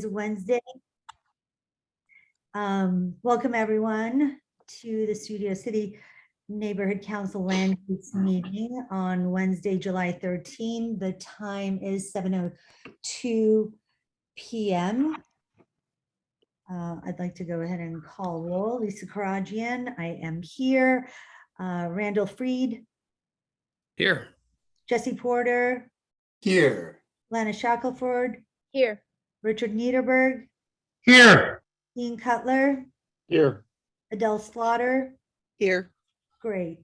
Wednesday. Welcome everyone to the Studio City Neighborhood Council Land Use meeting on Wednesday, July 13. The time is 7:02 p.m. I'd like to go ahead and call roll. Lisa Karagian, I am here. Randall Freed. Here. Jesse Porter. Here. Lana Shackelford. Here. Richard Niederberg. Here. Dean Cutler. Here. Adele Slaughter. Here. Great.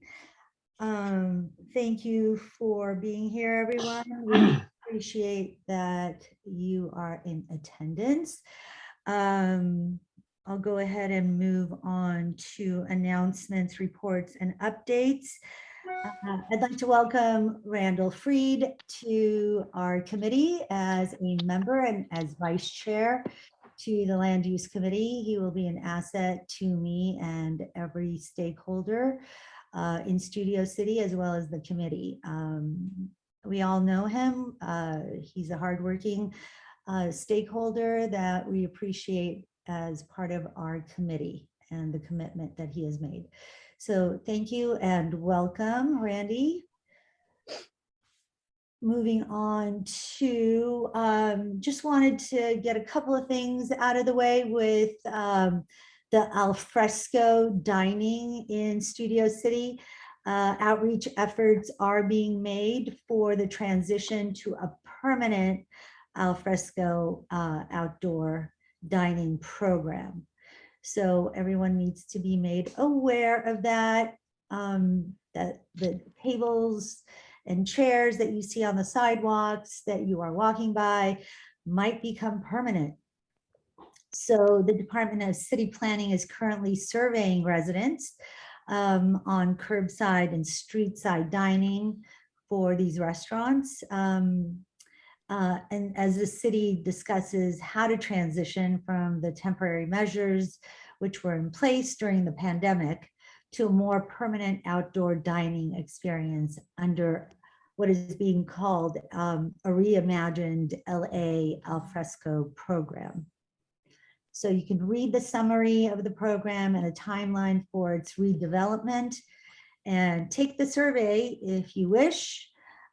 Thank you for being here, everyone. We appreciate that you are in attendance. I'll go ahead and move on to announcements, reports, and updates. I'd like to welcome Randall Freed to our committee as a member and as vice chair to the Land Use Committee. He will be an asset to me and every stakeholder in Studio City, as well as the committee. We all know him. He's a hardworking stakeholder that we appreciate as part of our committee and the commitment that he has made. So thank you and welcome, Randy. Moving on to, just wanted to get a couple of things out of the way with the alfresco dining in Studio City. Outreach efforts are being made for the transition to a permanent alfresco outdoor dining program. So everyone needs to be made aware of that, that the tables and chairs that you see on the sidewalks that you are walking by might become permanent. So the Department of City Planning is currently surveying residents on curbside and street side dining for these restaurants. And as the city discusses how to transition from the temporary measures which were in place during the pandemic to a more permanent outdoor dining experience under what is being called a reimagined LA alfresco program. So you can read the summary of the program and a timeline for its redevelopment and take the survey if you wish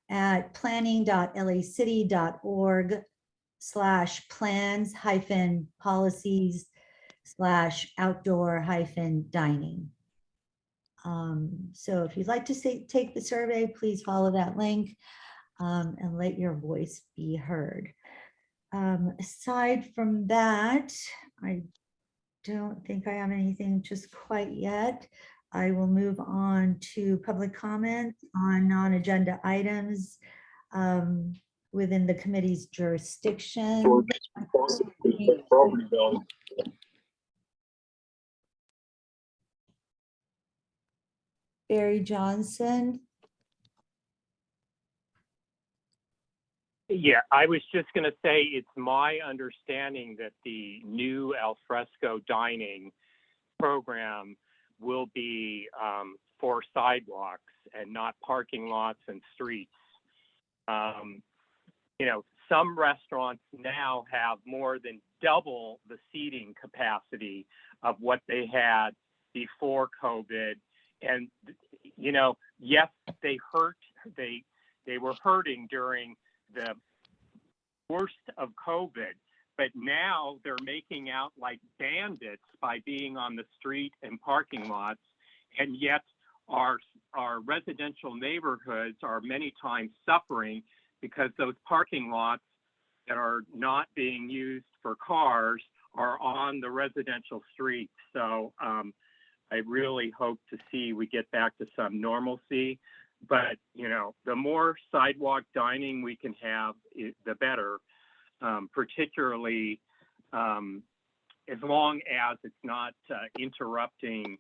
at planning.lacity.org/plans-policies/outdoor-dining. So if you'd like to take the survey, please follow that link and let your voice be heard. Aside from that, I don't think I have anything just quite yet. I will move on to public comments on non-agenda items within the committee's jurisdiction. Barry Johnson. Yeah, I was just going to say it's my understanding that the new alfresco dining program will be for sidewalks and not parking lots and streets. You know, some restaurants now have more than double the seating capacity of what they had before COVID. And, you know, yes, they were hurting during the worst of COVID, but now they're making out like bandits by being on the street and parking lots. And yet our residential neighborhoods are many times suffering because those parking lots that are not being used for cars are on the residential streets. So I really hope to see we get back to some normalcy. But, you know, the more sidewalk dining we can have, the better, particularly as long as it's not interrupting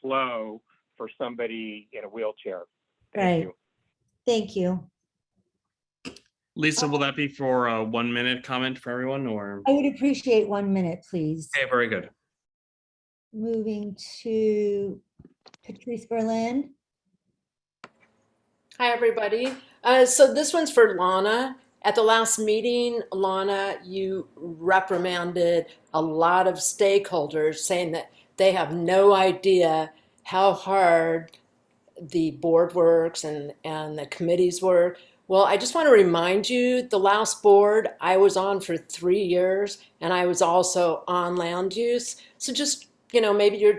flow for somebody in a wheelchair. Thank you. Thank you. Lisa, will that be for a 1 minute comment for everyone, or? I would appreciate 1 minute, please. Okay, very good. Moving to Patrice Berlin. Hi, everybody. So this one's for Lana. At the last meeting, Lana, you reprimanded a lot of stakeholders saying that they have no idea how hard the board works and the committees work. Well, I just want to remind you, the last board I was on for 3 years, and I was also on land use. So just, maybe your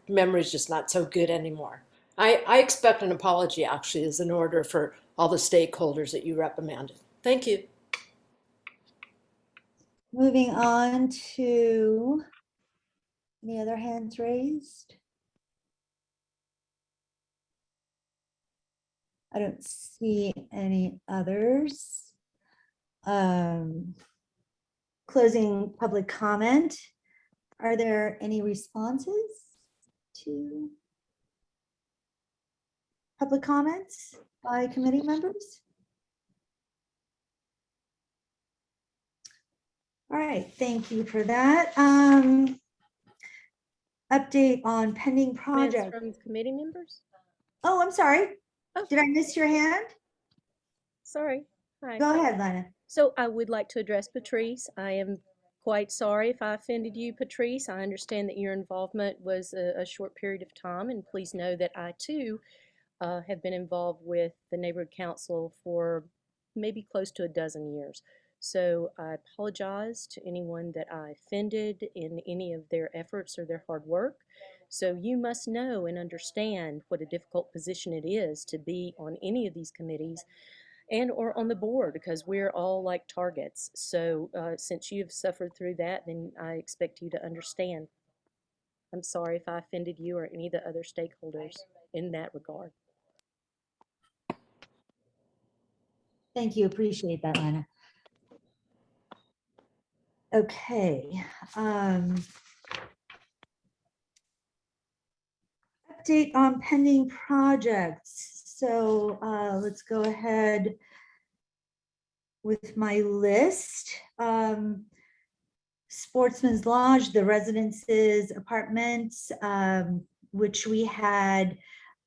memory's just not so good anymore. I expect an apology actually is in order for all the stakeholders that you reprimanded. Thank you. Moving on to any other hands raised? I don't see any others. Closing public comment. Are there any responses to public comments by committee members? All right, thank you for that. Update on pending Comments project. from committee members? Oh, I'm sorry. Oh. Did I miss your hand? Sorry. Hi. Go ahead, Lana. So I would like to address Patrice. I am quite sorry if I offended you, Patrice. I understand that your involvement was a short period of time, and please know that I too have been involved with the neighborhood council for maybe close to a dozen years. So I apologize to anyone that I offended in any of their efforts or their hard work. So you must know and understand what a difficult position it is to be on any of these committees and or on the board, because we're all like targets. So since you've suffered through that, then I expect you to understand. I'm sorry if I offended you or any of the other stakeholders in that regard. Thank you, appreciate that, Lana. Okay. Update on pending projects. So let's go ahead with my list. Sportsman's Lodge, the Residences Apartments, which we had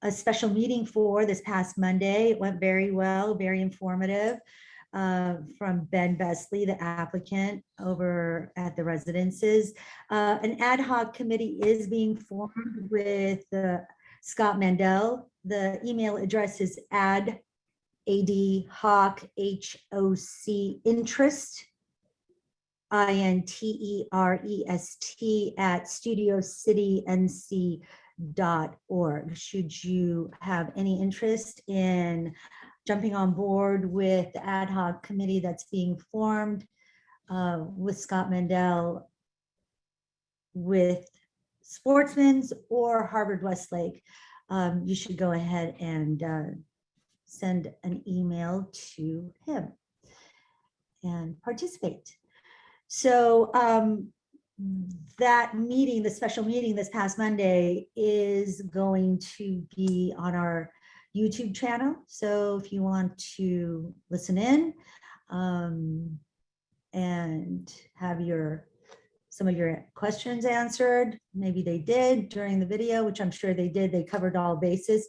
a special meeting for this past Monday. It went very well, very informative, from Ben Besley, the applicant over at the Residences. An ad hoc committee is being formed with Scott Mandel. The email address is ad hoc, HOC, interest, INTEREST at studiocitync.org. Should you have any interest in jumping on board with the ad hoc committee that's being formed with Scott Mandel, with Sportsman's or Harvard Westlake, you should go ahead and send an email to him and participate. So that meeting, the special meeting this past Monday, is going to be on our YouTube channel. So if you want to listen in and have some of your questions answered, maybe they did during the video, which I'm sure they did. They covered all bases.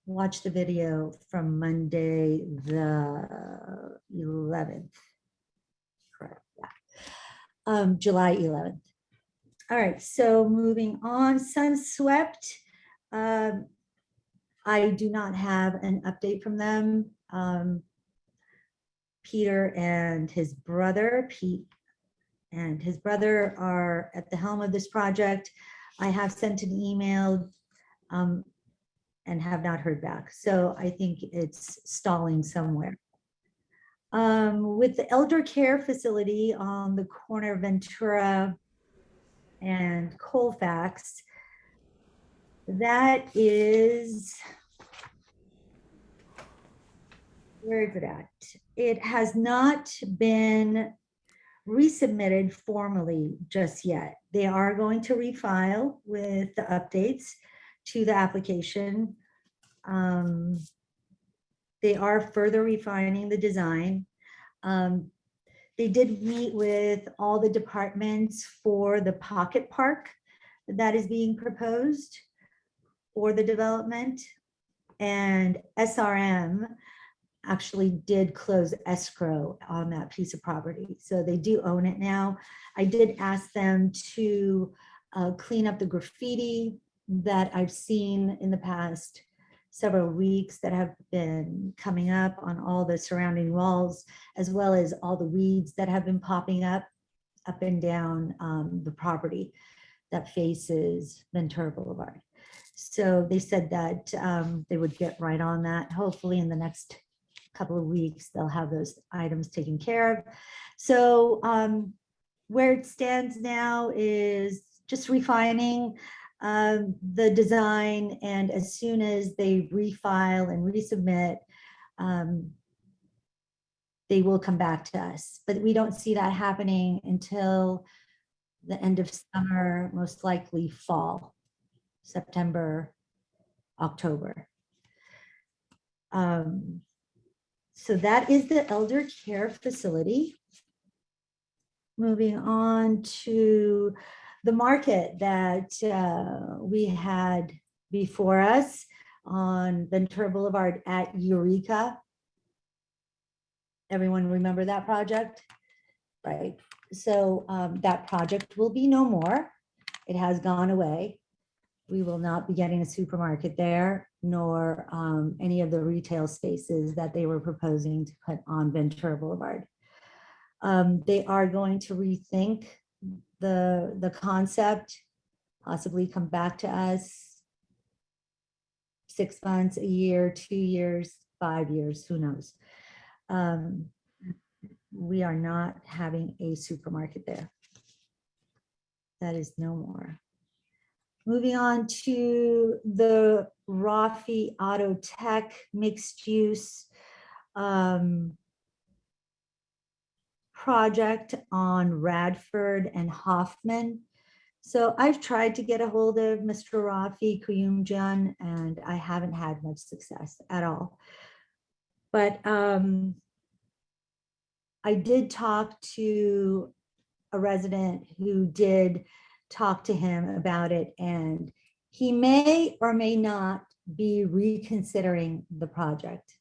Watch the video from Monday, the 11th. Correct. Yeah. July 11th. All right, so moving on, Sunswept. I do not have an update from them. Peter and his brother, Pete and his brother, are at the helm of this project. I have sent an email and have not heard back. So I think it's stalling somewhere. With the elder care facility on the corner of Ventura and Colfax, that is, where is it at? It has not been resubmitted formally just yet. They are going to refile with the updates to the application. They are further refining the design. They did meet with all the departments for the pocket park that is being proposed for the development, and SRM actually did close escrow on that piece of property. So they do own it now. I did ask them to clean up the graffiti that I've seen in the past several weeks that have been coming up on all the surrounding walls, as well as all the weeds that have been popping up and down the property that faces Ventura Boulevard. So they said that they would get right on that. Hopefully in the next couple of weeks, they'll have those items taken care of. So where it stands now is just refining the design, and as soon as they refile and resubmit, they will come back to us. But we don't see that happening until the end of summer, most likely fall, September, October. So that is the elder care facility. Moving on to the market that we had before us on Ventura Boulevard at Eureka. Everyone remember that project? Right. So that project will be no more. It has gone away. We will not be getting a supermarket there, nor any of the retail spaces that they were proposing to put on Ventura Boulevard. They are going to rethink the concept, possibly come back to us 6 months, a year, 2 years, 5 years, who knows? We are not having a supermarket there. That is no more. Moving on to the Rafi Auto Tech mixed use project on Radford and Hoffman. So I've tried to get a hold of Mr. Rafi Kuyumjan, and I haven't had much success at all. But I did talk to a resident who did talk to him about it, and he may or may not be reconsidering the project.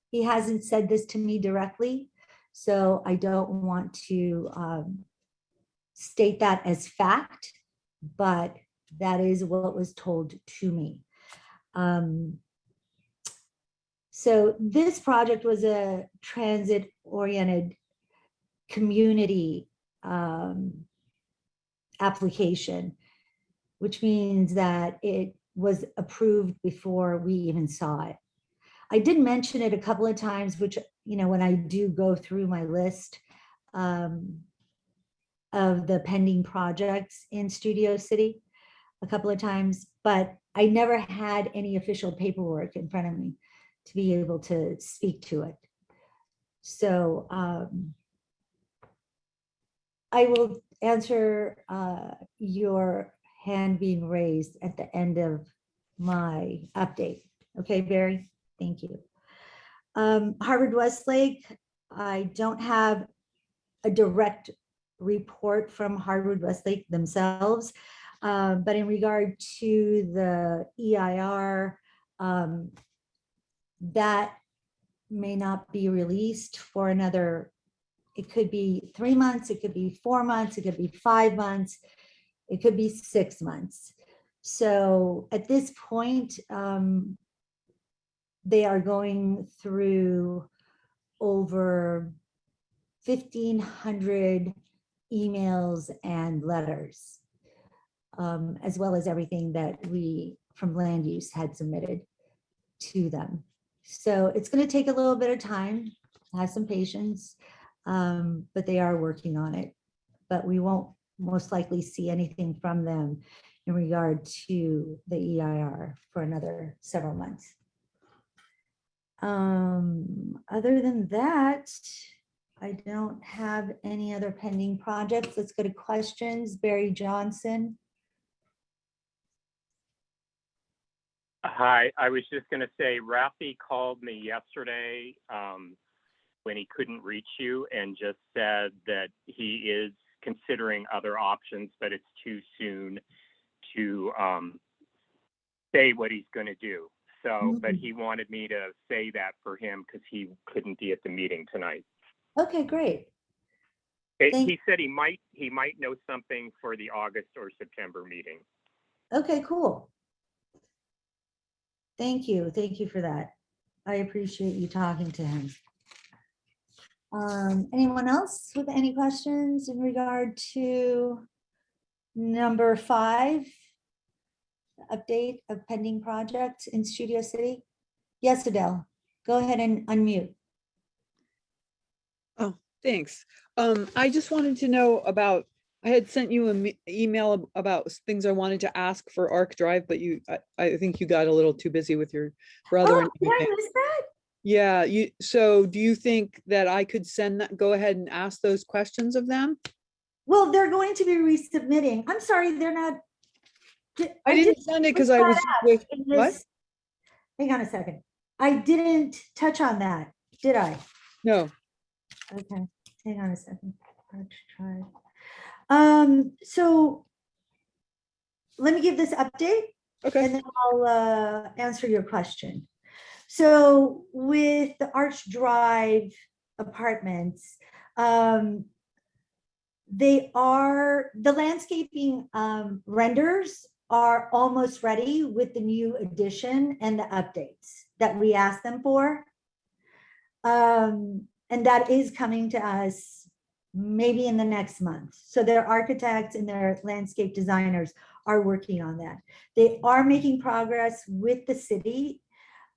He hasn't said this to me directly, so I don't want to state that as fact, but that is what was told to me. So this project was a transit-oriented community application, which means that it was approved before we even saw it. I did mention it a couple of times, which, when I do go through my list of the pending projects in Studio City a couple of times, but I never had any official paperwork in front of me to be able to speak to it. So I will answer your hand being raised at the end of my update. Okay, Barry, thank you. Harvard Westlake, I don't have a direct report from Harvard Westlake themselves, but in regard to the EIR, that may not be released for another, it could be 3 months, it could be 4 months, it could be 5 months, it could be 6 months. So at this point, they are going through over 1,500 emails and letters, as well as everything that we from land use had submitted to them. So it's going to take a little bit of time, have some patience, but they are working on it. But we won't most likely see anything from them in regard to the EIR for another several months. Other than that, I don't have any other pending projects. Let's go to questions. Barry Johnson. Hi, I was just going to say, Rafi called me yesterday when he couldn't reach you and just said that he is considering other options, but it's too soon to say what he's going to do. So, but he wanted me to say that for him because he couldn't be at the meeting tonight. Okay, great. Thank- He said he might know something for the August or September meeting. Okay, cool. Thank you. Thank you for that. I appreciate you talking to him. Anyone else with any questions in regard to number 5? Update of pending projects in Studio City? Yes, Adele, go ahead and unmute. Oh, thanks. I just wanted to know about, I had sent you an email about things I wanted to ask for Arc Drive, but I think you got a little too busy with your brother. Oh, and did I everything. miss that? Yeah, so do you think that I could go ahead and ask those questions of them? Well, they're going to be resubmitting. I'm sorry, they're not. I didn't send it because I was with, what? Hang on a second. I didn't touch on that, did I? No, Okay, hang on a second. Let's try. So let me give this update okay, and then I'll answer your question. So with the Arch Drive apartments, the landscaping renders are almost ready with the new addition and the updates that we asked them for. And that is coming to us maybe in the next month. So their architects and their landscape designers are working on that. They are making progress with the city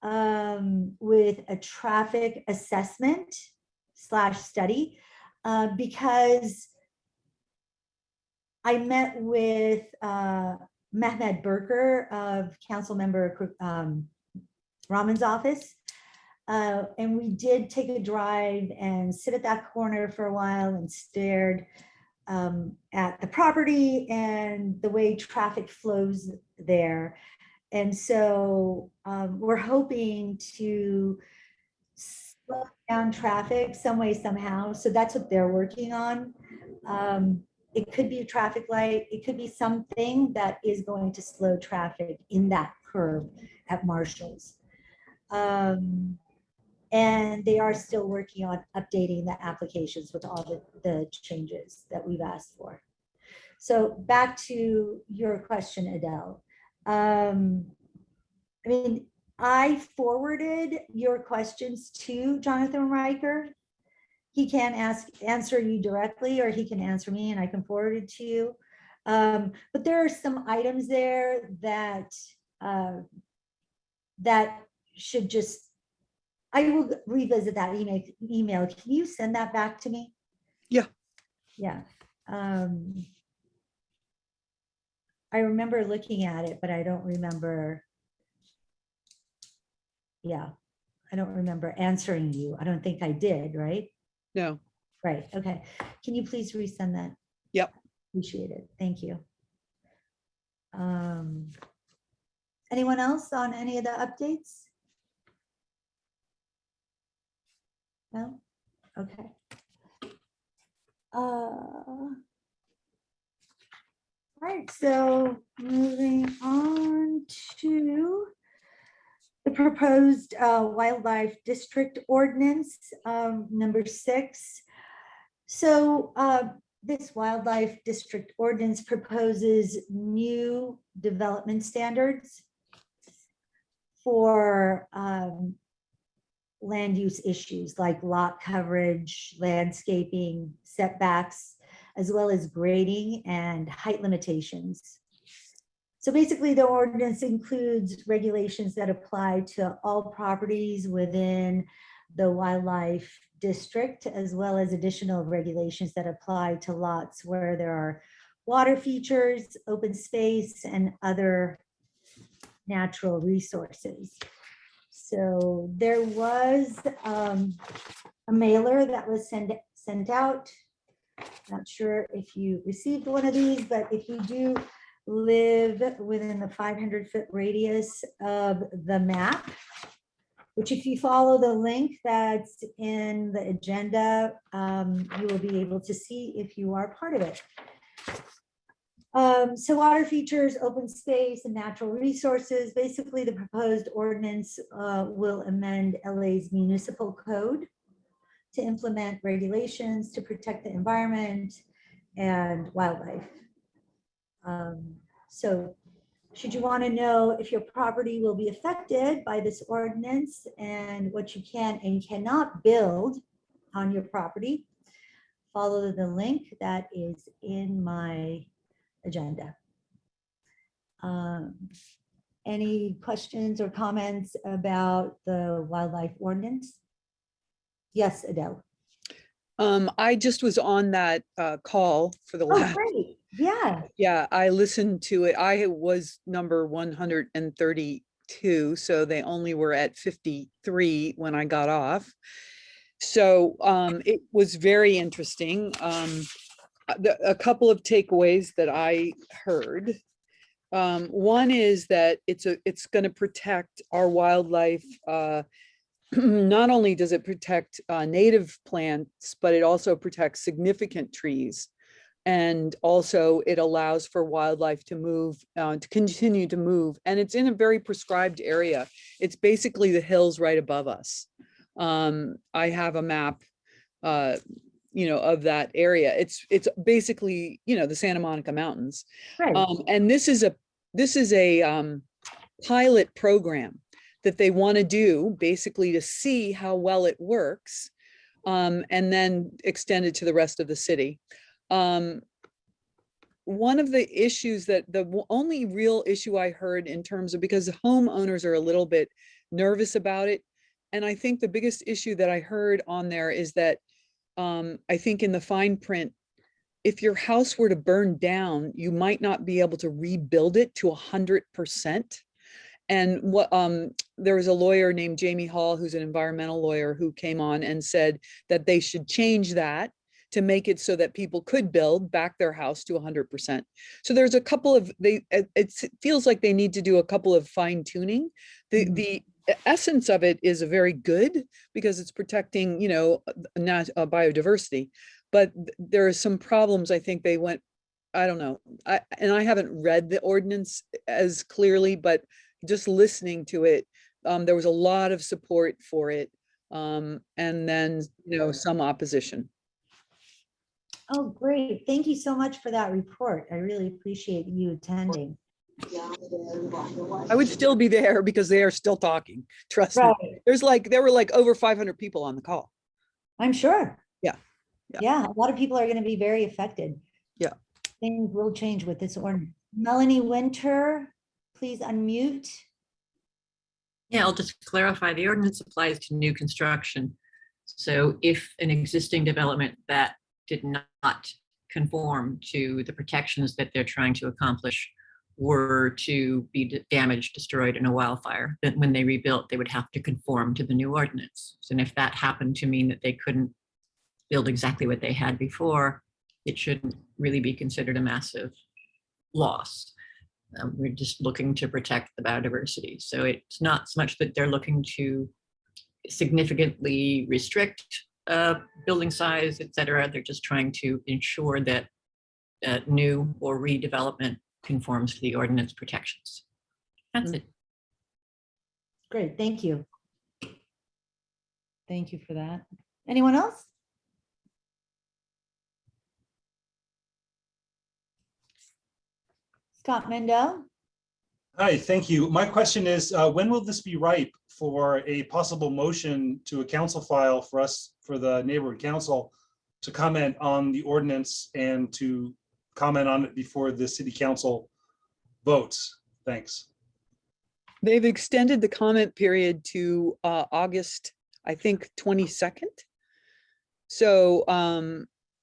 with a traffic assessment / study because I met with Mehmet Berker of Council Member Rahman's office. And we did take a drive and sit at that corner for a while and stared at the property and the way traffic flows there. And so we're hoping to slow down traffic some way, somehow. So that's what they're working on. It could be a traffic light. It could be something that is going to slow traffic in that curve at Marshall's. And they are still working on updating the applications with all the changes that we've asked for. So back to your question, Adele. I mean, I forwarded your questions to Jonathan Riker. He can answer you directly, or he can answer me and I can forward it to you. But there are some items there that that should just, I will revisit that email. Can you send that back to me? Yeah. Yeah. I remember looking at it, but I don't remember. Yeah, I don't remember answering you. I don't think I did, right? no, Right, okay. Can you please resend that? Yep. Appreciate it, thank you. Anyone else on any of the updates? No? Okay. All right, so moving on to the proposed wildlife district ordinance, number 6. So this wildlife district ordinance proposes new development standards for land use issues like lot coverage, landscaping, setbacks, as well as grading and height limitations. So basically the ordinance includes regulations that apply to all properties within the wildlife district, as well as additional regulations that apply to lots where there are water features, open space, and other natural resources. So there was a mailer that was sent out. Not sure if you received one of these, but if you do live within the 500-foot radius of the map, which if you follow the link that's in the agenda, you will be able to see if you are part of it. So water features, open space and natural resources. Basically, the proposed ordinance will amend LA's municipal code to implement regulations to protect the environment and wildlife. So should you want to know if your property will be affected by this ordinance and what you can and cannot build on your property, follow the link that is in my agenda. Any questions or comments about the wildlife ordinance? Yes, Adele. I just was on that call for the Oh, last. great. Yeah. Yeah, I listened to it. I was number 132, so they only were at 53 when I got off. So it was very interesting. A couple of takeaways that I heard. One is that it's going to protect our wildlife. Not only does it protect native plants, but it also protects significant trees. And also it allows for wildlife to move, to continue to move. And it's in a very prescribed area. It's basically the hills right above us. I have a map, of that area. It's basically, the Santa Monica Mountains. Right. And this is a pilot program that they want to do basically to see how well it works, and then extend it to the rest of the city. One of the issues the only real issue I heard in terms of, because the homeowners are a little bit nervous about it. And I think the biggest issue that I heard on there is that I think in the fine print, if your house were to burn down, you might not be able to rebuild it to 100%. And there was a lawyer named Jamie Hall, who's an environmental lawyer, who came on and said that they should change that to make it so that people could build back their house to 100%. So there's a couple of, it feels like they need to do a couple of fine tuning. The essence of it is very good because it's protecting, biodiversity, but there are some problems. I think they went, I don't know. And I haven't read the ordinance as clearly, but just listening to it, there was a lot of support for it. And then, some opposition. Oh, great. Thank you so much for that report. I really appreciate you attending. I would still be there because they are still talking. Trust me. There were like over 500 people on the call. I'm sure. Yeah. Yeah. A lot of people are going to be very affected. Yeah. Things will change with this ordinance. Melanie Winter, please unmute. Yeah, I'll just clarify. The ordinance applies to new construction. So if an existing development that did not conform to the protections that they're trying to accomplish were to be damaged, destroyed in a wildfire, then when they rebuilt, they would have to conform to the new ordinance. So, and if that happened to mean that they couldn't build exactly what they had before, it shouldn't really be considered a massive loss. We're just looking to protect the biodiversity. So it's not so much that they're looking to significantly restrict building size, et cetera. They're just trying to ensure that new or redevelopment conforms to the ordinance protections. That's it. Great, thank you. Thank you for that. Anyone else? Scott Mendel? Hi, thank you. My question is, when will this be ripe for a possible motion to a council file for us, for the neighborhood council, to comment on the ordinance and to comment on it before the city council votes? Thanks. They've extended the comment period to August, I think, 22nd. So,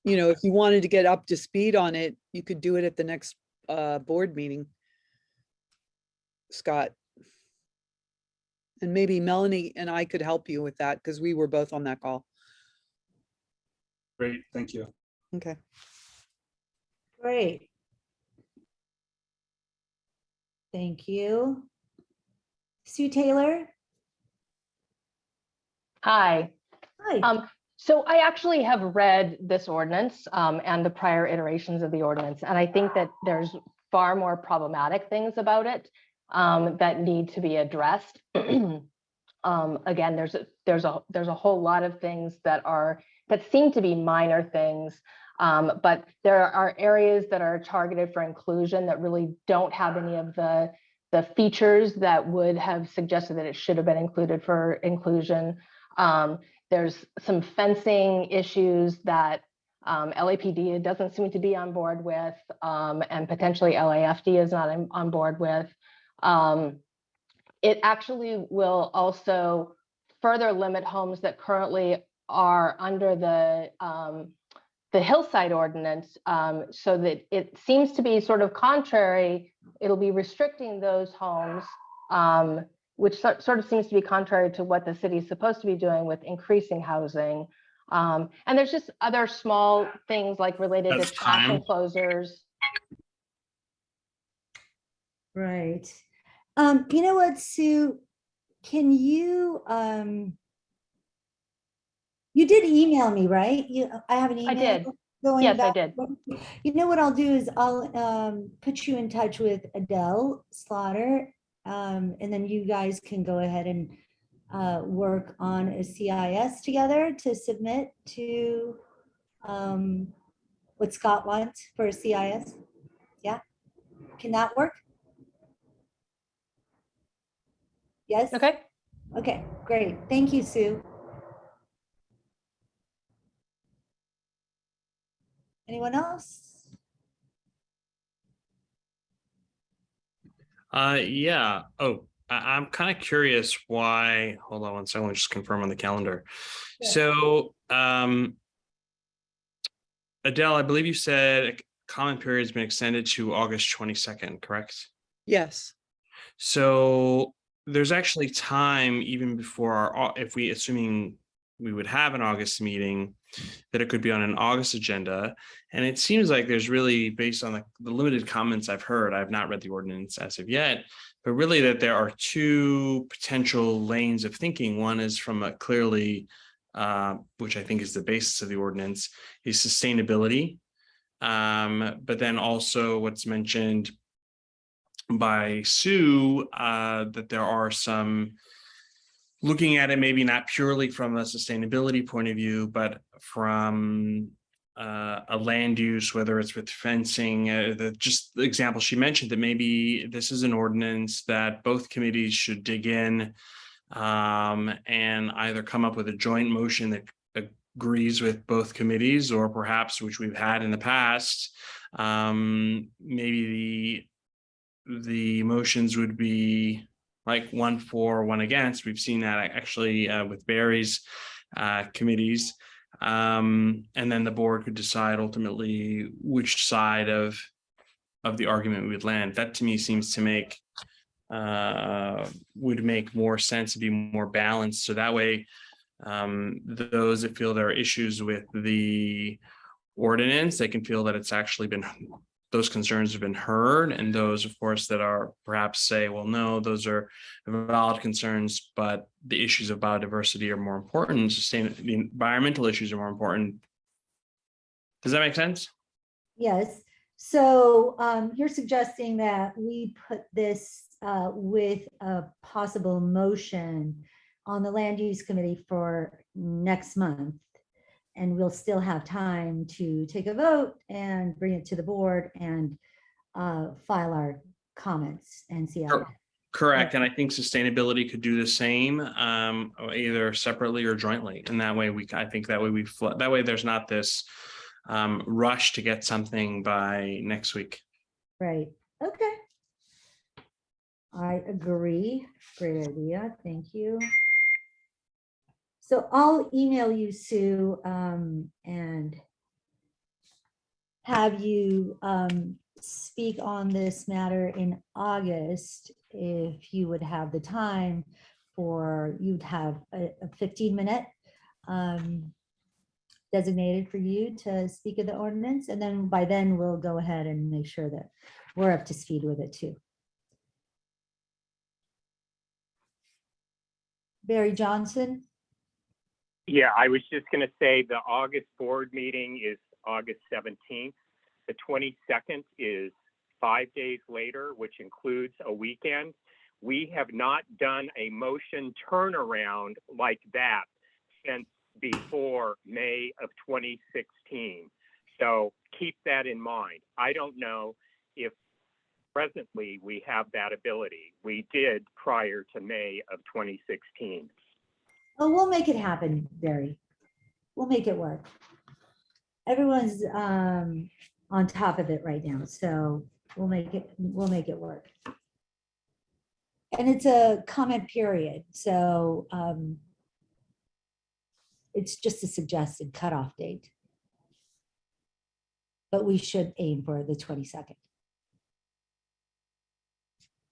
if you wanted to get up to speed on it, you could do it at the next board meeting, Scott. And maybe Melanie and I could help you with that because we were both on that call. Great, thank you. Okay. Great. Thank you. Sue Taylor? Hi. Hi. So I actually have read this ordinance and the prior iterations of the ordinance, and I think that there's far more problematic things about it that need to be addressed. Again, there's a whole lot of things that seem to be minor things, but there are areas that are targeted for inclusion that really don't have any of the features that would have suggested that it should have been included for inclusion. There's some fencing issues that LAPD doesn't seem to be on board with, and potentially LAFD is not on board with. It actually will also further limit homes that currently are under the hillside ordinance, so that it seems to be sort of contrary. It'll be restricting those homes, which sort of seems to be contrary to what the city is supposed to be doing with increasing housing. And there's just other small things like related to trash enclosures. Right. You know what, Sue, can you, you did email me, right? I have an email. I did. Going Yes, I back. did. You know what I'll do is I'll put you in touch with Adele Slaughter, and then you guys can go ahead and work on a CIS together to submit to what Scott wants for a CIS. Yeah, can that work? Yes? Okay. Okay, great. Thank you, Sue. Anyone else? Yeah. Oh, I'm kind of curious why, hold on one second, let me just confirm on the calendar. Sure. So, Adele, I believe you said a comment period has been extended to August 22nd, correct? Yes. So there's actually time even before our, if we, assuming we would have an August meeting, that it could be on an August agenda. And it seems like there's really, based on the limited comments I've heard, I've not read the ordinance as of yet, but really that there are two potential lanes of thinking. One is from a clearly, which I think is the basis of the ordinance, is sustainability. But then also what's mentioned by Sue, that there are some, looking at it maybe not purely from a sustainability point of view, but from a land use, whether it's with fencing, just the example she mentioned, that maybe this is an ordinance that both committees should dig in and either come up with a joint motion that agrees with both committees, or perhaps, which we've had in the past, maybe the motions would be like 1 for, 1 against. We've seen that actually with Barry's committees. And then the board could decide ultimately which side of the argument we would land. That to me seems to make, would make more sense, to be more balanced. So that way, those that feel there are issues with the ordinance, they can feel that it's actually been, those concerns have been heard, and those, of course, that are perhaps say, well, no, those are valid concerns, but the issues of biodiversity are more important, the environmental issues are more important. Does that make sense? Yes. So you're suggesting that we put this with a possible motion on the land use committee for next month, and we'll still have time to take a vote and bring it to the board and file our comments and see how. Correct. And I think sustainability could do the same, either separately or jointly. And that way I think that way that way there's not this rush to get something by next week. Right. Okay. I agree. Great idea. Thank you. So I'll email you, Sue, and have you speak on this matter in August, if you would have the time, for you'd have a 15-minute designated for you to speak of the ordinance. And then by then we'll go ahead and make sure that we're up to speed with it too. Barry Johnson. Yeah, I was just going to say the August board meeting is August 17th. The 22nd is 5 days later, which includes a weekend. We have not done a motion turnaround like that since before May of 2016. So keep that in mind. I don't know if presently we have that ability. We did prior to May of 2016. Oh, we'll make it happen, Barry. We'll make it work. Everyone's on top of it right now, so we'll make it work. And it's a comment period, so it's just a suggested cutoff date. But we should aim for the 22nd.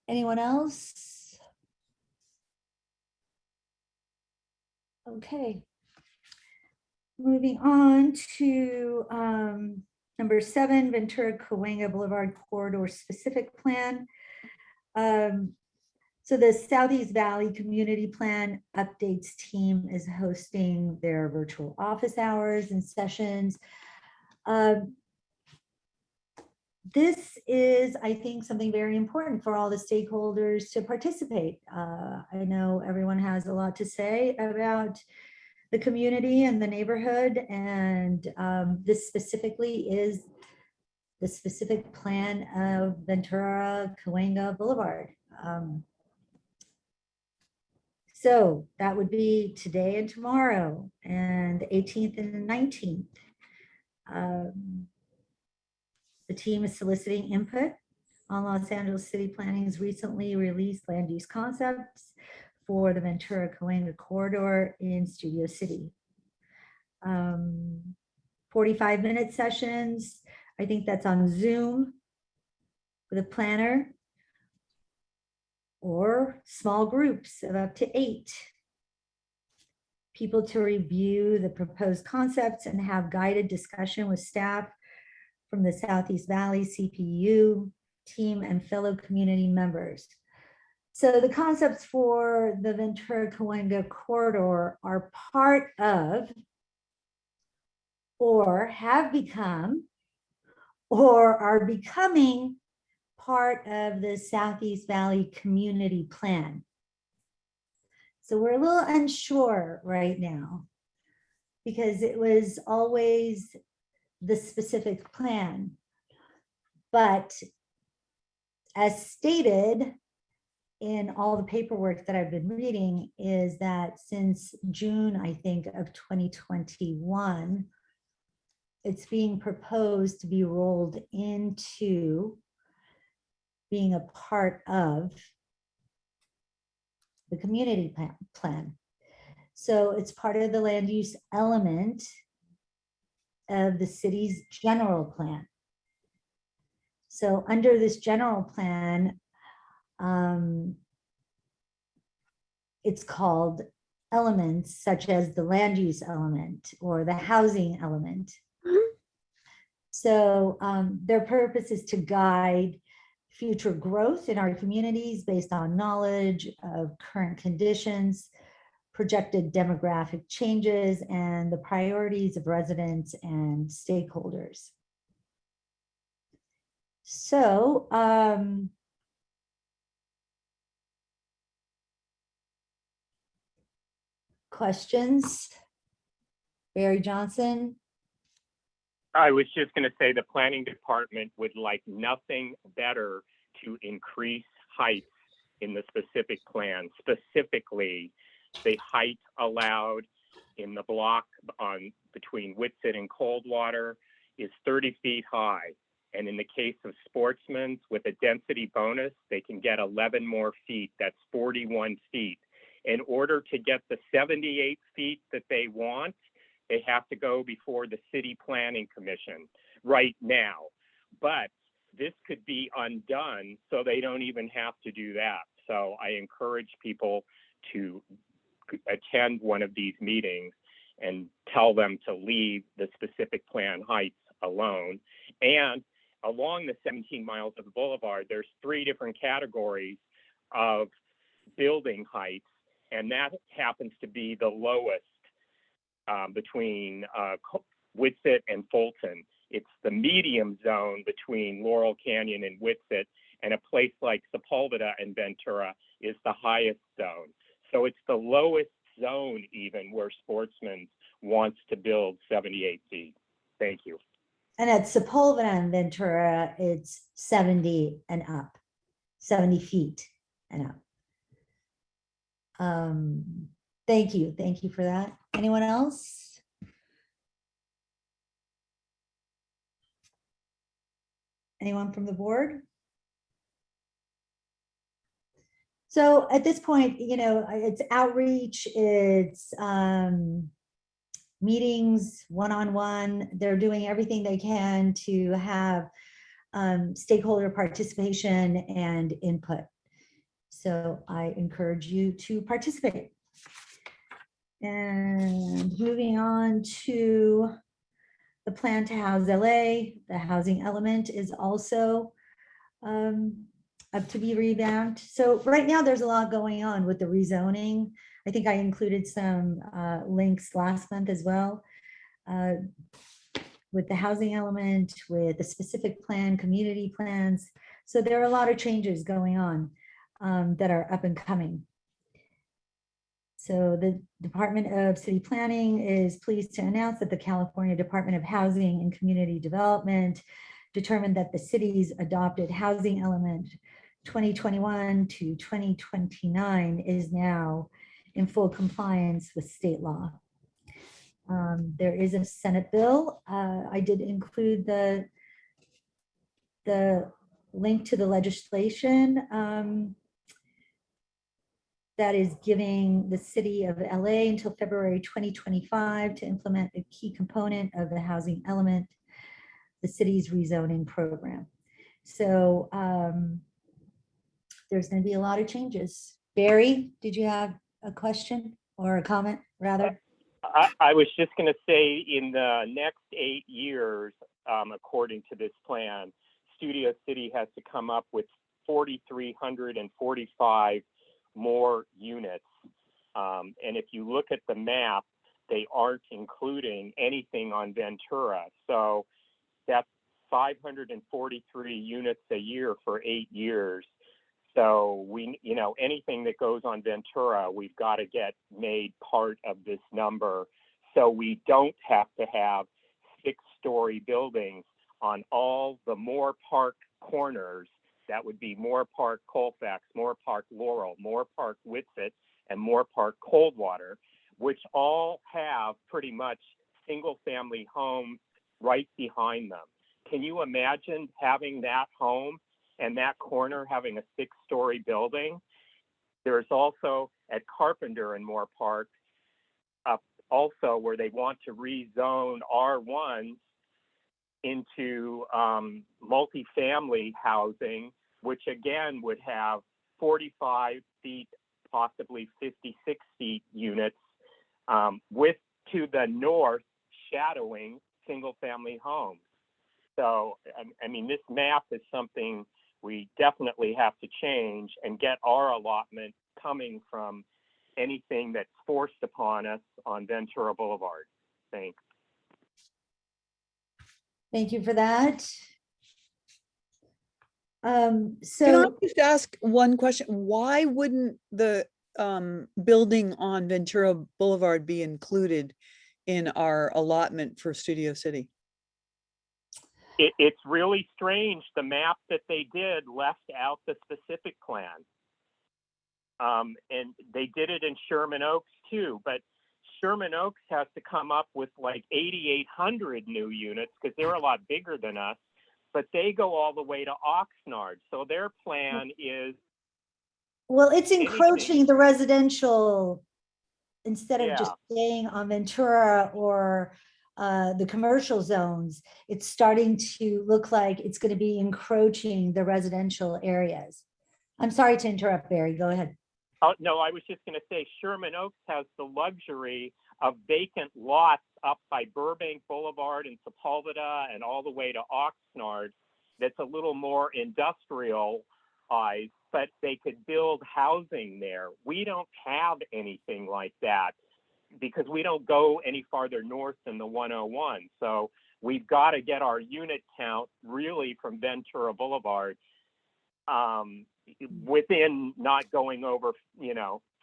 Anyone else? Okay. Moving on to number 7, Ventura Kawanga Boulevard Corridor Specific Plan. So the Southeast Valley Community Plan Updates team is hosting their virtual office hours and sessions. This is, I think, something very important for all the stakeholders to participate. I know everyone has a lot to say about the community and the neighborhood, and this specifically is the specific plan of Ventura Kawanga Boulevard. So that would be today and tomorrow, and the 18th and the 19th. The team is soliciting input on Los Angeles City Planning's recently released land use concepts for the Ventura Kawanga corridor in Studio City. 45-minute sessions. I think that's on Zoom with a planner, or small groups of up to 8 people to review the proposed concepts and have guided discussion with staff from the Southeast Valley CPU team and fellow community members. So the concepts for the Ventura Kawanga corridor are part of, or have become, or are becoming part of the Southeast Valley Community Plan. So we're a little unsure right now because it was always the specific plan. But as stated in all the paperwork that I've been reading, is that since June, I think, of 2021, it's being proposed to be rolled into being a part of the community plan. So it's part of the land use element of the city's general plan. So under this general plan, it's called elements such as the land use element or the housing element. So their purpose is to guide future growth in our communities based on knowledge of current conditions, projected demographic changes, and the priorities of residents and stakeholders. So questions? Barry Johnson? I was just going to say the planning department would like nothing better to increase heights in the specific plan, specifically the height allowed in the block on between Whitsett and Coldwater is 30 feet high. And in the case of Sportsman's with a density bonus, they can get 11 more feet. That's 41 feet. In order to get the 78 feet that they want, they have to go before the City Planning Commission right now. But this could be undone, so they don't even have to do that. So I encourage people to attend one of these meetings and tell them to leave the specific plan heights alone. And along the 17 miles of the boulevard, there's 3 different categories of building heights, and that happens to be the lowest between Whitsett and Fulton. It's the medium zone between Laurel Canyon and Whitsett, and a place like Sepulveda and Ventura is the highest zone. So it's the lowest zone even where Sportsman wants to build 78 feet. Thank you. And at Sepulveda and Ventura, it's 70 and up, 70 feet and up. Thank you for that. Anyone else? Anyone from the board? So at this point, it's outreach, it's meetings, one-on-one. They're doing everything they can to have stakeholder participation and input. So I encourage you to participate. And moving on to the plan to house LA, the housing element is also up to be revamped. So right now there's a lot going on with the rezoning. I think I included some links last month as well with the housing element, with the specific plan, community plans. So there are a lot of changes going on that are up and coming. So the Department of City Planning is pleased to announce that the California Department of Housing and Community Development determined that the city's adopted housing element 2021 to 2029 is now in full compliance with state law. There is a Senate bill. I did include the link to the legislation that is giving the city of LA until February 2025 to implement a key component of the housing element, the city's rezoning program. So there's going to be a lot of changes. Barry, did you have a question or a comment rather? I was just going to say in the next 8 years, according to this plan, Studio City has to come up with 4,345 more units. And if you look at the map, they aren't including anything on Ventura. So that's 543 units a year for 8 years. So we, anything that goes on Ventura, we've got to get made part of this number. So we don't have to have 6-story buildings on all the Moore Park corners. That would be Moore Park Colfax, Moore Park Laurel, Moore Park Whitsett, and Moore Park Coldwater, which all have pretty much single-family homes right behind them. Can you imagine having that home and that corner having a 6-story building? There's also at Carpenter and Moore Park, also where they want to rezone R1s into multifamily housing, which again would have 45 feet, possibly 56 feet units, with to the north shadowing single family homes. So, I mean, this map is something we definitely have to change and get our allotment coming from anything that's forced upon us on Ventura Boulevard. Thanks. Thank you for that. Can I So just ask one question? Why wouldn't the building on Ventura Boulevard be included in our allotment for Studio City? It's really strange. The map that they did left out the specific plan. And they did it in Sherman Oaks too, but Sherman Oaks has to come up with like 8,800 new units because they're a lot bigger than us, but they go all the way to Oxnard. So their plan is. well, it's encroaching the residential instead of just Yeah. staying on Ventura or the commercial zones. It's starting to look like it's going to be encroaching the residential areas. I'm sorry to interrupt, Barry. Go ahead. Oh, no, I was just going to say Sherman Oaks has the luxury of vacant lots up by Burbank Boulevard and Sepulveda and all the way to Oxnard that's a little more industrialized, but they could build housing there. We don't have anything like that. because we don't go any farther north than the 101. So we've got to get our unit count really from Ventura Boulevard within not going over,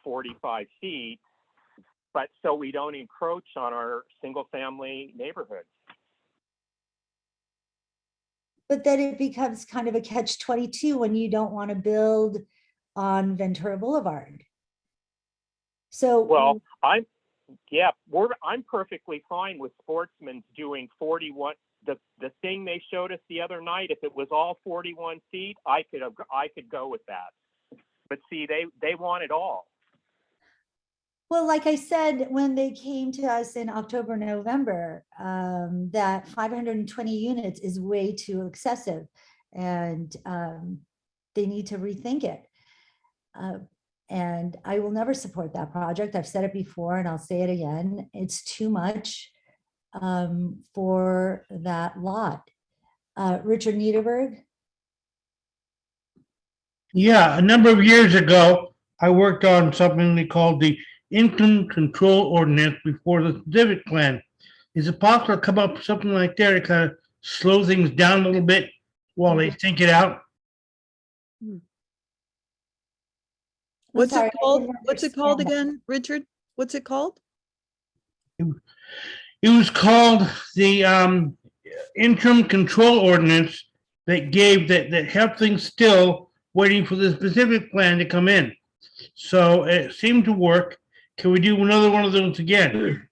45 feet, but so we don't encroach on our single family neighborhoods. But then it becomes kind of a catch-22 when you don't want to build on Ventura Boulevard. So, Well, I'm perfectly fine with Sportsman's doing 41. The thing they showed us the other night, if it was all 41 feet, I could go with that. But see, they want it all. well, like I said, when they came to us in October, November, that 520 units is way too excessive, and they need to rethink it. And I will never support that project. I've said it before and I'll say it again. It's too much for that lot. Richard Niederberg? Yeah, a number of years ago, I worked on something they called the Income Control Ordinance before the civic plan. Is it possible to come up with something like that to kind of slow things down a little bit while they think it out? What's sorry, it I called? didn't What's it called understand that. again, Richard? What's it called? It was called the interim control ordinance that helped things still waiting for the specific plan to come in. So it seemed to work. Can we do another one of those again?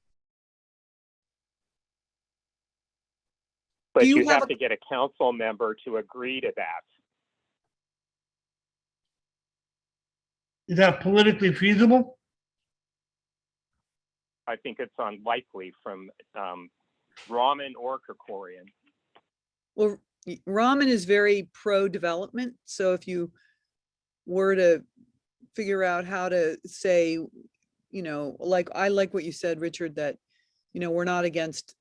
But Do you you have have to get a council member to agree to that. Is that politically feasible? I think it's unlikely from Rahman or Krikorian. Well, Ramen is very pro-development, so if you were to figure out how to say, like, I like what you said, Richard, that, we're not against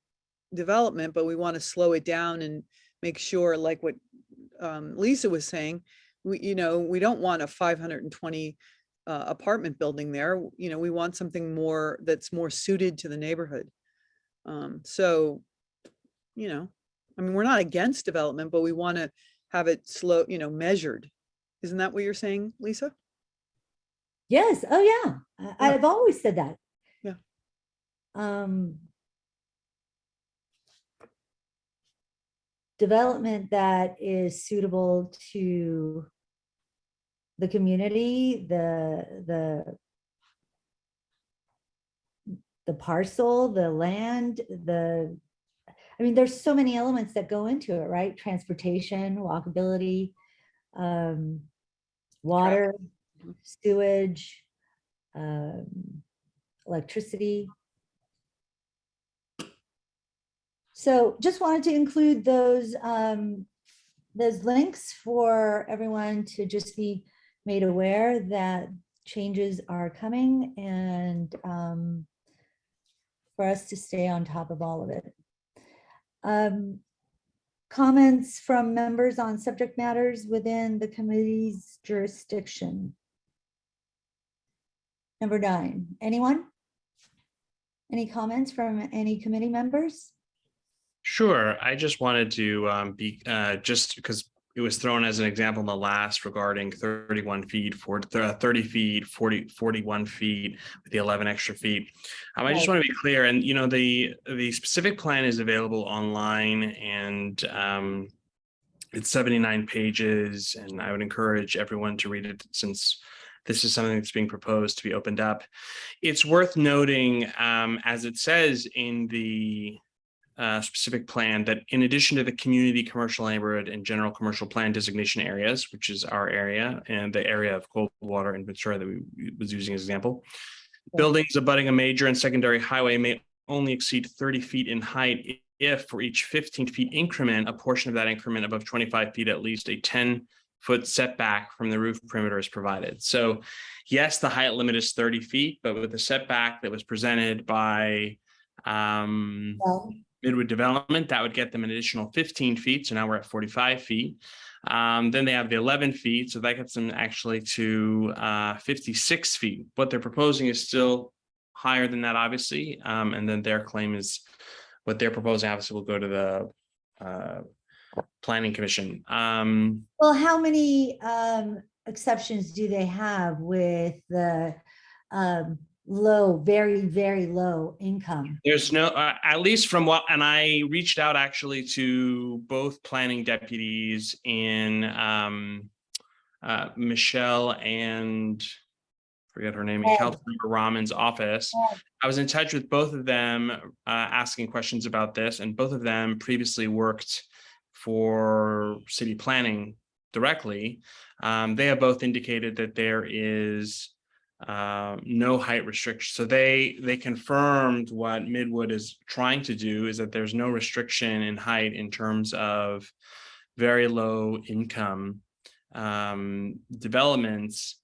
development, but we want to slow it down and make sure, like what Lisa was saying, we don't want a 520 apartment building there. We want something more that's more suited to the neighborhood. So, we're not against development, but we want to have it slow, measured. Isn't that what you're saying, Lisa? Yes, oh yeah, I've always said that. Yeah. Development that is suitable to the community, the parcel, the land, there's so many elements that go into it, right? Transportation, walkability, water, sewage, electricity. So just wanted to include those links for everyone to just be made aware that changes are coming, and for us to stay on top of all of it. Comments from members on subject matters within the committee's jurisdiction. Number 9, anyone? Any comments from any committee members? Sure. I just wanted to just because it was thrown as an example in the last regarding 31 feet, 30 feet, 41 feet with the 11 extra feet. I just want to be clear, and the specific plan is available online, and it's 79 pages, and I would encourage everyone to read it since this is something that's being proposed to be opened up. It's worth noting, as it says in the specific plan, that in addition to the community, commercial neighborhood, and general commercial plan designation areas, which is our area and the area of Coldwater and Ventura that we was using as an example, buildings abutting a major and secondary highway may only exceed 30 feet in height if for each 15 feet increment, a portion of that increment above 25 feet, at least a 10-foot setback from the roof perimeter is provided. So yes, the height limit is 30 feet, but with the setback that was presented by Midwood Development, that would get them an additional 15 feet. So now we're at 45 feet. Then they have the 11 feet. So that gets them actually to 56 feet. What they're proposing is still higher than that, obviously. And then their claim is what they're proposing, obviously, will go to the Planning Commission. Well, how many exceptions do they have with the low, very, very low income? There's no, at least from what, and I reached out actually to both planning deputies in Michelle and forget her name, Ed. Councilmember Rahman's office. Ed. I was in touch with both of them, asking questions about this, and both of them previously worked for city planning directly. They have both indicated that there is no height restriction. So they confirmed what Midwood is trying to do, is that there's no restriction in height in terms of very low income developments.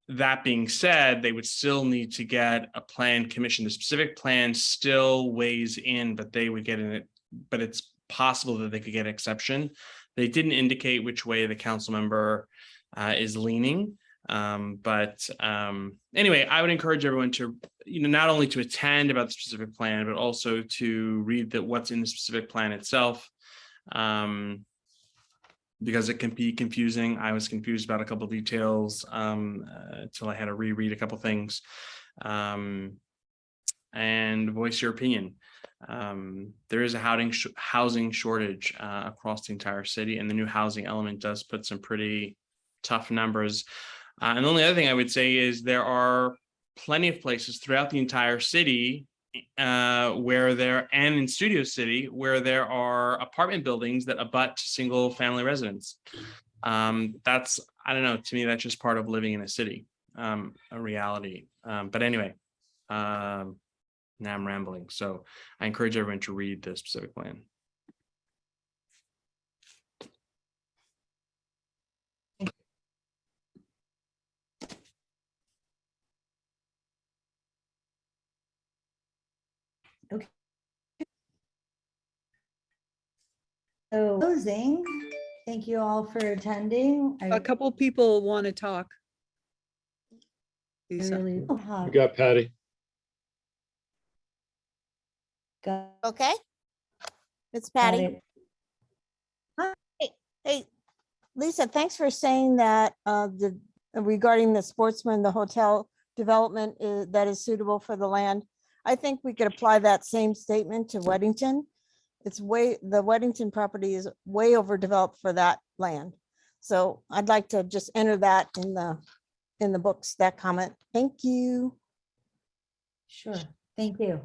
That being said, they would still need to get a plan commission. The specific plan still weighs in, but they would get in it, but it's possible that they could get an exception. They didn't indicate which way the council member is leaning. But anyway, I would encourage everyone to, not only to attend about the specific plan, but also to read what's in the specific plan itself. Because it can be confusing. I was confused about a couple of details until I had to reread a couple things, and voice your opinion. There is a housing shortage across the entire city, and the new housing element does put some pretty tough numbers. And the only other thing I would say is there are plenty of places throughout the entire city and in Studio City, where there are apartment buildings that abut single family residents. That's, I don't know, to me, that's just part of living in a city, a reality. But anyway, now I'm rambling. So I encourage everyone to read the specific plan. So closing, thank you all for attending. A couple people want to talk. I Lisa. really We got Patty. got Okay. It's Patty. it. Hey, Lisa, thanks for saying that regarding the Sportsman, the hotel development that is suitable for the land. I think we could apply that same statement to Weddington. The Weddington property is way overdeveloped for that land. So I'd like to just enter that in the books, that comment. Thank you. Sure, thank you.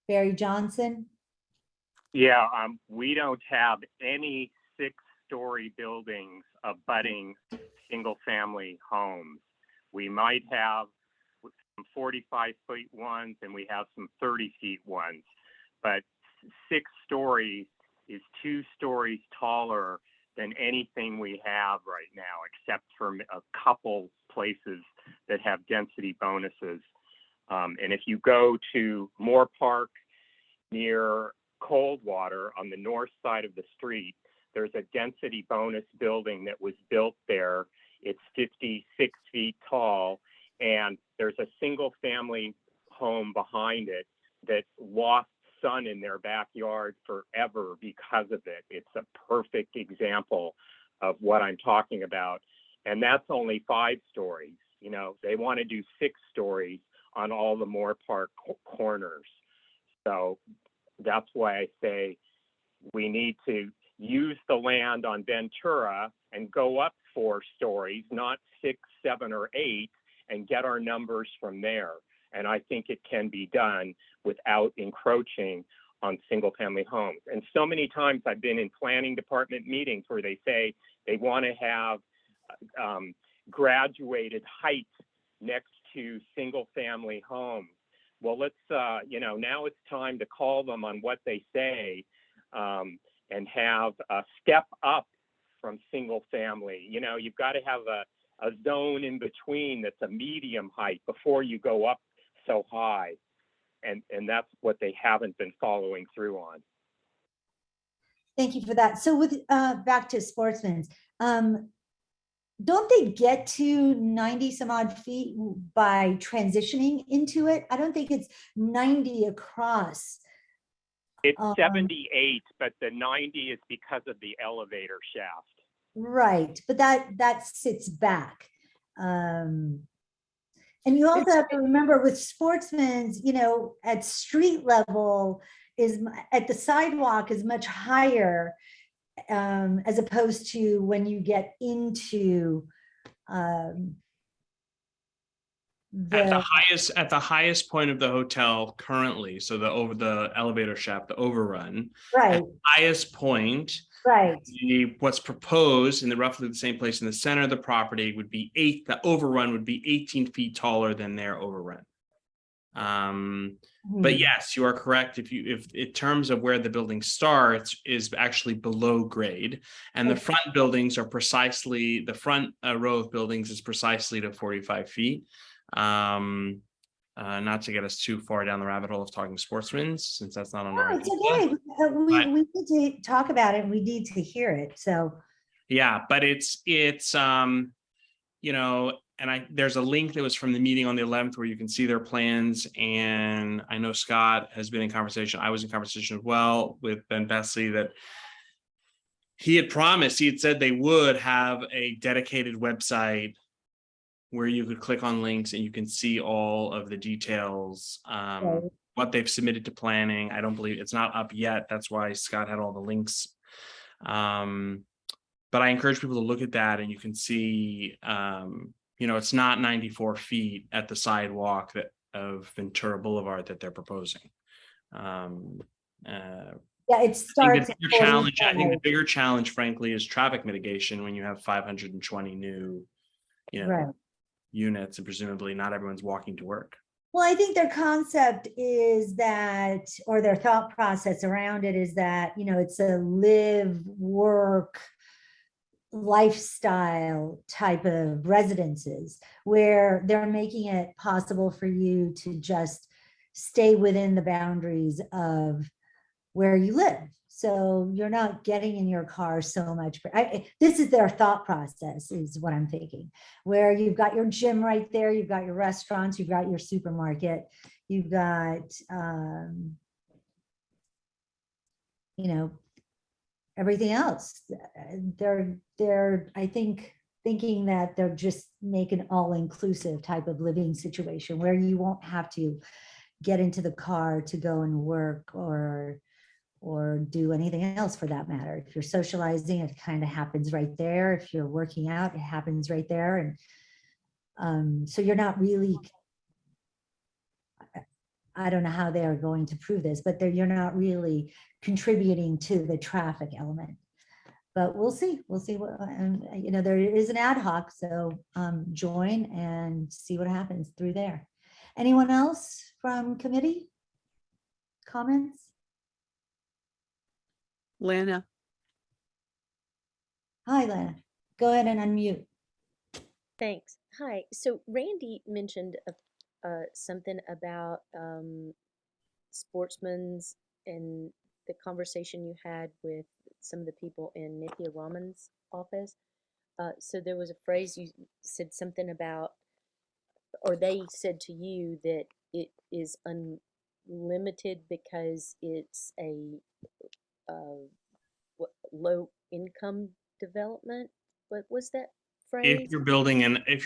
Barry Johnson. Yeah, we don't have any 6-story buildings abutting single-family homes. We might have some 45-foot ones, and we have some 30-feet ones, but 6 stories is 2 stories taller than anything we have right now, except for a couple places that have density bonuses. And if you go to Moore Park near Coldwater on the north side of the street, there's a density bonus building that was built there. It's 56 feet tall, and there's a single family home behind it that lost sun in their backyard forever because of it. It's a perfect example of what I'm talking about. And that's only 5 stories. They want to do 6 stories on all the Moore Park corners. So that's why I say we need to use the land on Ventura and go up 4 stories, not 6, 7, or 8, and get our numbers from there. And I think it can be done without encroaching on single family homes. And so many times I've been in planning department meetings where they say they want to have graduated height next to single family homes. Well, let's, now it's time to call them on what they say and have a step up from single family. You've got to have a zone in between that's a medium height before you go up so high. And that's what they haven't been following through on. Thank you for that. So with back to Sportsman's, don't they get to 90 some odd feet by transitioning into it? I don't think it's 90 across. It's Um, 78, but the 90 is because of the elevator shaft. Right, but that sits back. And you also have to remember with sportsmen's, at street level at the sidewalk is much higher, as opposed to when you get into At the highest point of the hotel currently, so the elevator shaft, the overrun, right, at the highest point, right. what's proposed in roughly the same place in the center of the property would be the overrun would be 18 feet taller than their overrun. But yes, you are correct. If in terms of where the building starts is actually below grade, and the front buildings are precisely, the front row of buildings is precisely to 45 feet. Not to get us too far down the rabbit hole of talking sportsmen, since that's not on our It's agenda. okay. We need to talk about it and we need to hear it. So Yeah, but it's and there's a link that was from the meeting on the 11th where you can see their plans. And I know Scott has been in conversation. I was in conversation as well with Ben Besley that he had said they would have a dedicated website where you could click on links and you can see all of the details, what they've submitted to planning. I don't believe it's not up yet. That's why Scott had all the links. But I encourage people to look at that, and you can see, it's not 94 feet at the sidewalk of Ventura Boulevard that they're proposing. it starts. I think the bigger challenge, frankly, is traffic mitigation when you have 520 new, Right. units, and presumably not everyone's walking to work. Well, I think their concept is that, or their thought process around it is that, it's a live, work, lifestyle type of residences where they're making it possible for you to just stay within the boundaries of where you live. So you're not getting in your car so much. This is their thought process, is what I'm thinking, where you've got your gym right there, you've got your restaurants, you've got your supermarket, you've got, everything else. They're, I think, thinking that they're just make an all-inclusive type of living situation where you won't have to get into the car to go and work or do anything else for that matter. If you're socializing, it kind of happens right there. If you're working out, it happens right there. And so you're not really, I don't know how they are going to prove this, but you're not really contributing to the traffic element. But we'll see what, there is an ad hoc, so join and see what happens through there. Anyone else from committee? Comments? Lana. Hi, Lana. Go ahead and unmute. Thanks. Hi. So Randy mentioned something about sportsmen's and the conversation you had with some of the people in Nithya Raman's office. So there was a phrase you said something about, or they said to you that it is unlimited because it's a low income development. What was that phrase? If you're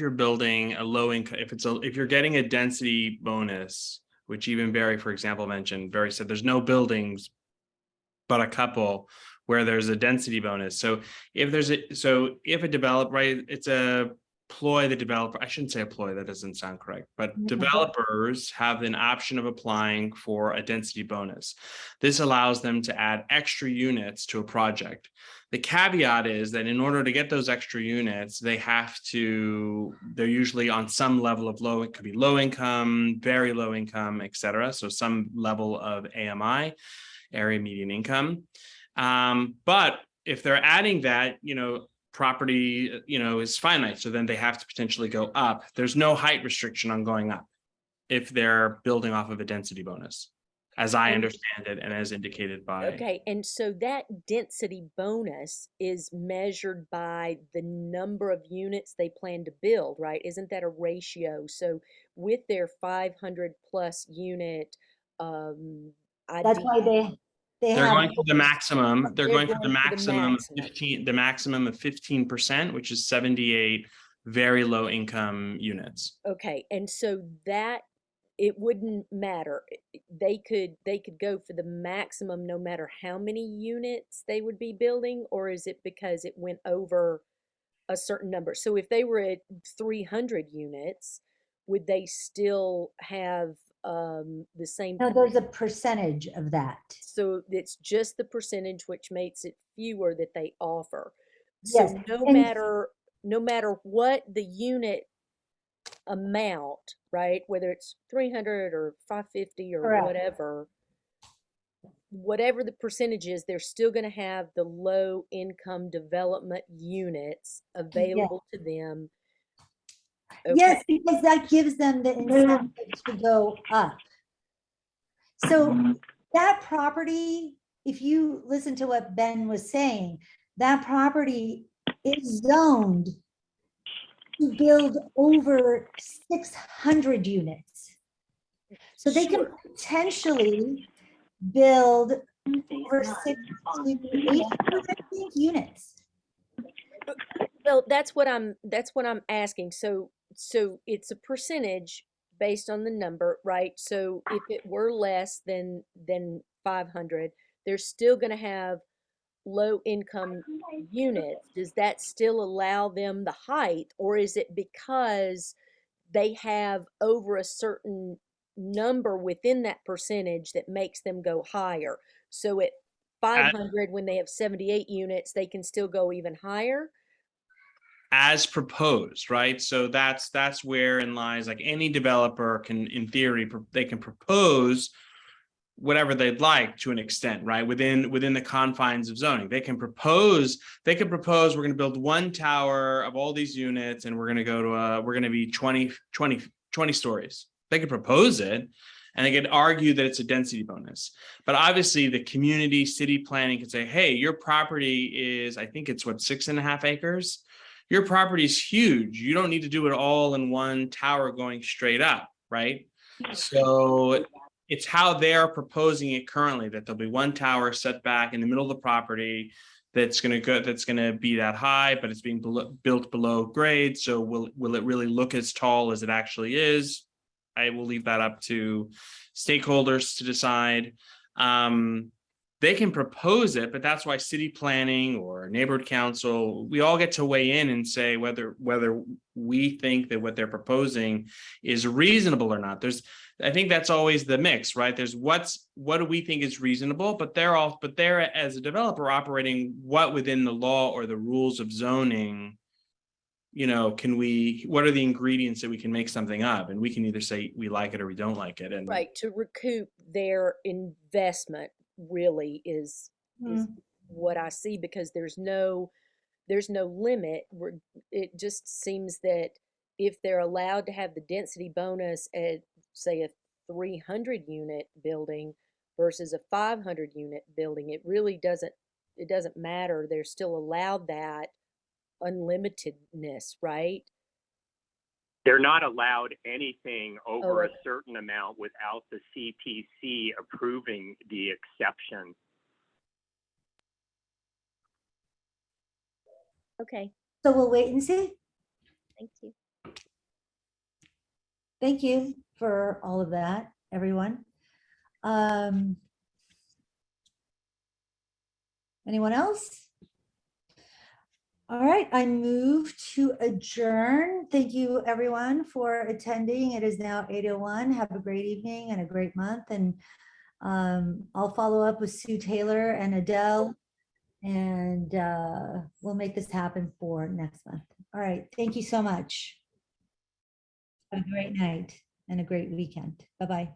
building a low income, if you're getting a density bonus, which even Barry, for example, mentioned, Barry said there's no buildings but a couple where there's a density bonus. So if a developer, right, it's a ploy the developer, I shouldn't say a ploy, that doesn't sound correct, but developers have an option of applying for a density bonus. This allows them to add extra units to a project. The caveat is that in order to get those extra units, they're usually on some level of it could be low income, very low income, et cetera. So some level of AMI, area median income. But if they're adding that, property, is finite. So then they have to potentially go up. There's no height restriction on going up if they're building off of a density bonus. as I And- understand it and as indicated by. Okay, and so that density bonus is measured by the number of units they plan to build, right? Isn't that a ratio? So with their 500 plus unit That's why they They're have. going for the maximum. They're They're going for the going for the maximum of maximum. 15, the maximum of 15%, which is 78 very low income units. Okay, and so that it wouldn't matter. They could go for the maximum no matter how many units they would be building, or is it because it went over a certain number? So if they were at 300 units, would they still have the same? No, there's a percentage of that. So it's just the percentage, which makes it fewer that they offer. So Yes, no and- matter what the unit amount, right? Whether it's 300 or 550 or Correct. whatever the percentage is, they're still going to have the low income development units available to them. Yes, Okay. because that gives them the incentive to go up. So that property, if you listen to what Ben was saying, that property is zoned to build over 600 units. So they can Sure. potentially build over 600 to 800, I think, units. Well, that's what I'm asking. So it's a percentage based on the number, right? So if it were less than 500, they're still going to have low income units. Does that still allow them the height, or is it because they have over a certain number within that percentage that makes them go higher? So at 500, when they have 78 units, they can still go even higher? As proposed, right? So that's wherein lies, like, any developer can, in theory, they can propose whatever they'd like to an extent, right? Within the confines of zoning. They can propose we're going to build one tower of all these units and we're going to be 20 stories. They could propose it and they could argue that it's a density bonus. But obviously the community, city planning could say, hey, your property is, I think it's 6.5 acres. Your property is huge. You don't need to do it all in one tower going straight up, right? So it's how they're proposing it currently, that there'll be one tower set back in the middle of the property that's going to be that high, but it's being built below grade. So will it really look as tall as it actually is? I will leave that up to stakeholders to decide. They can propose it, but that's why city planning or neighborhood council, we all get to weigh in and say whether we think that what they're proposing is reasonable or not. I think that's always the mix, right? There's what do we think is reasonable, but they're as a developer operating what within the law or the rules of zoning, what are the ingredients that we can make something of? And we can either say we like it or we don't like it. And Right, to recoup their investment really is what I see, because there's no limit. It just seems that if they're allowed to have the density bonus at, say, a 300 unit building versus a 500 unit building, it really doesn't matter. They're still allowed that unlimitedness, right? They're not allowed anything over a okay. certain amount without the CPC approving the exception. Okay, So we'll wait and see. thank you. Thank you for all of that, everyone. Anyone else? All right, I move to adjourn. Thank you, everyone, for attending. It is now 8:01. Have a great evening and a great month. And I'll follow up with Sue Taylor and Adele, and we'll make this happen for next month. All right, thank you so much. Have a great night and a great weekend. Bye-bye.